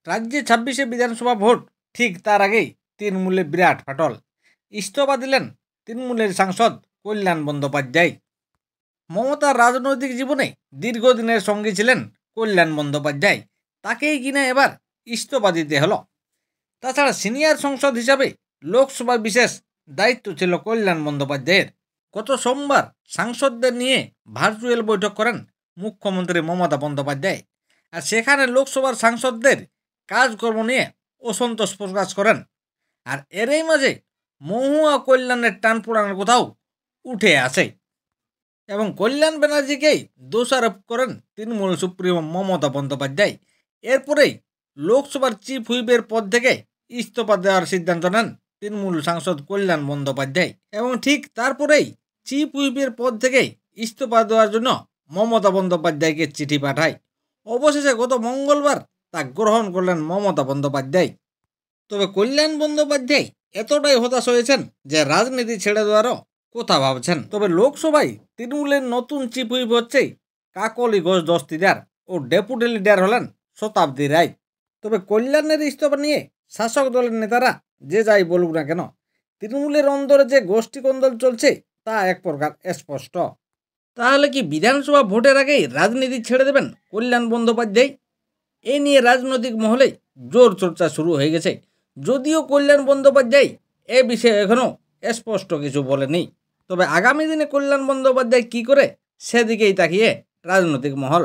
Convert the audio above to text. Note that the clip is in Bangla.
রাজ্যে ২৬শে বিধানসভা ভোট, ঠিক তার আগেই তৃণমূলে বিরাট ফাটল। ইস্তফা দিলেন তৃণমূলের সাংসদ কল্যাণ বন্দ্যোপাধ্যায়। মমতার রাজনৈতিক জীবনে দীর্ঘদিনের সঙ্গী ছিলেন কল্যাণ বন্দ্যোপাধ্যায়, তাকেই কিনা এবার ইস্তফা দিতে হলো। তাছাড়া সিনিয়র সংসদ হিসাবে লোকসভা বিশেষ দায়িত্ব ছিল কল্যাণ বন্দ্যোপাধ্যায়ের। গত সোমবার সাংসদদের নিয়ে ভার্চুয়াল বৈঠক করেন মুখ্যমন্ত্রী মমতা বন্দ্যোপাধ্যায়, আর সেখানে লোকসভার সাংসদদের কাজকর্ম নিয়ে অসন্তোষ প্রকাশ করেন। আর এরই মাঝে মহুয়া কল্যাণের টান পোড়ানোর কোথাও উঠে আসে এবং কল্যাণ ব্যানার্জিকেই দোষারোপ করেন তৃণমূল সুপ্রিমো মমতা বন্দ্যোপাধ্যায়। এরপরেই লোকসভার চিফ হুইপের পদ থেকে ইস্তফা দেওয়ার সিদ্ধান্ত নেন তৃণমূল সাংসদ কল্যাণ বন্দ্যোপাধ্যায় এবং ঠিক তারপরেই চিফ হুইপের পদ থেকে ইস্তফা দেওয়ার জন্য মমতা বন্দ্যোপাধ্যায়কে চিঠি পাঠায়। অবশেষে গত মঙ্গলবার তা গ্রহণ করলেন মমতা বন্দ্যোপাধ্যায়। তবে কল্যাণ বন্দ্যোপাধ্যায় এতটাই হতাশ হয়েছেন যে রাজনীতি ছেড়ে দেওয়ারও কথা ভাবছেন। তবে লোকসভায় তৃণমূলের নতুন চিফ হুইপ হচ্ছে কাকলি ঘোষ দস্তিদার ও ডেপুটি লিডার হলেন শতাব্দী রায়। তবে কল্যাণের ইস্তফা নিয়ে শাসক দলের নেতারা যে যাই বলুক না কেন, তৃণমূলের অন্দরে যে গোষ্ঠী কোন্দল চলছে তা এক প্রকার স্পষ্ট। তাহলে কি বিধানসভা ভোটের আগেই রাজনীতি ছেড়ে দেবেন কল্যাণ বন্দ্যোপাধ্যায়? এ নিয়ে রাজনৈতিক মহলে জোর চর্চা শুরু হয়ে গেছে, যদিও কল্যাণ বন্দ্যোপাধ্যায় এ বিষয়ে এখনও স্পষ্ট কিছু বলেনি। তবে আগামী দিনে কল্যাণ বন্দ্যোপাধ্যায় কী করে সেদিকেই তাকিয়ে রাজনৈতিক মহল।